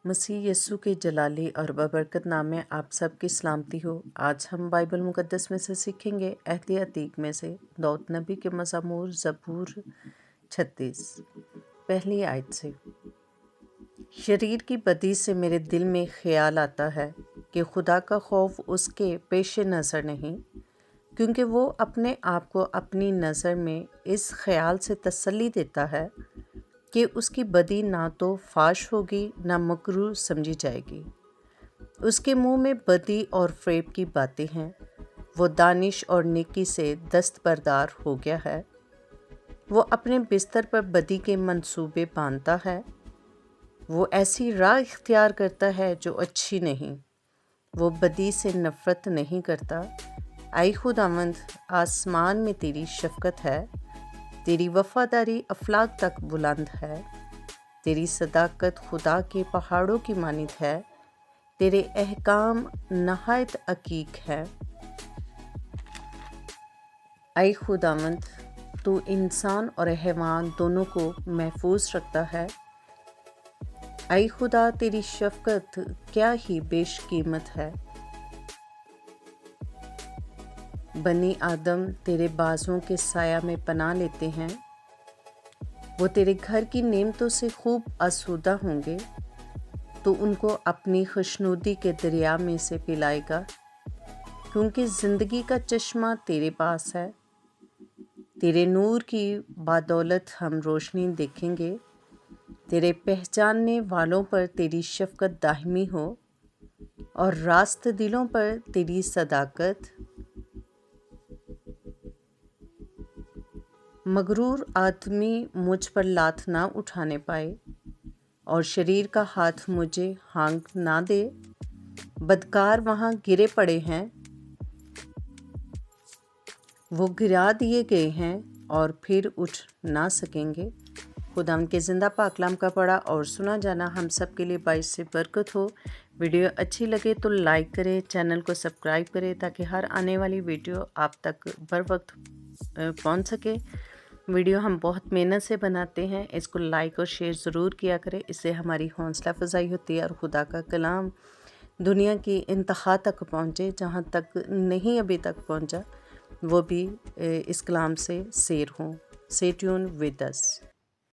मसीह यस्सु के जलाली और बबरकत नाम में आप सब की सलामती हो। आज हम बाइबल मुक़द्दस में से सीखेंगे अहद अतीक में से दाऊद नबी के मज़मूर ज़बूर 36 पहली आयत से। शरीर की बदी से मेरे दिल में ख्याल आता है कि खुदा का खौफ उसके पेश नज़र नहीं, क्योंकि वो अपने आप को अपनी नज़र में इस ख्याल से तसल्ली देता है कि उसकी बदी ना तो फाश होगी ना मकरूर समझी जाएगी। उसके मुंह में बदी और फ़रेब की बातें हैं। वो दानिश और नेकी से दस्तबरदार हो गया है। वो अपने बिस्तर पर बदी के मंसूबे बांधता है। वो ऐसी राह इख्तियार करता है जो अच्छी नहीं। वो बदी से नफ़रत नहीं करता। आई खुदावंद, आसमान में तेरी शफ़क़त है, तेरी वफ़ादारी अफ़लाक तक बुलंद है। तेरी सदाकत खुदा के पहाड़ों की मानित है। तेरे अहकाम नहायत अकीक है। ऐ खुदावंद, तू इंसान और हैवान दोनों को महफूज रखता है। ऐ खुदा, तेरी शफ़क़त क्या ही बेशकीमत है। बनी आदम तेरे बाजुओं के साया में पनाह लेते हैं। वो तेरे घर की नेमतों से खूब आसूदा होंगे। तो उनको अपनी खुशनुदी के दरिया में से पिलाएगा, क्योंकि ज़िंदगी का चश्मा तेरे पास है। तेरे नूर की बादौलत हम रोशनी देखेंगे। तेरे पहचानने वालों पर तेरी शफ़क़त दाहिमी हो और रास्त दिलों पर तेरी सदाकत। मगरूर आदमी मुझ पर लात ना उठाने पाए और शरीर का हाथ मुझे हाँक ना दे। बदकार वहाँ गिरे पड़े हैं, वो गिरा दिए गए हैं और फिर उठ ना सकेंगे। खुदा के ज़िंदा पाकलाम का पढ़ा और सुना जाना हम सब के लिए बाइस से बरकत हो। वीडियो अच्छी लगे तो लाइक करें, चैनल को सब्सक्राइब करें ताकि हर आने वाली वीडियो आप तक बर वक्त पहुँच सके। वीडियो हम बहुत मेहनत से बनाते हैं, इसको लाइक और शेयर ज़रूर किया करें। इससे हमारी हौसला अफजाई होती है और खुदा का कलाम दुनिया की इंतहा तक पहुँचे, जहाँ तक नहीं अभी तक पहुँचा वो भी इस कलाम से सैर हों। Stay tuned with us.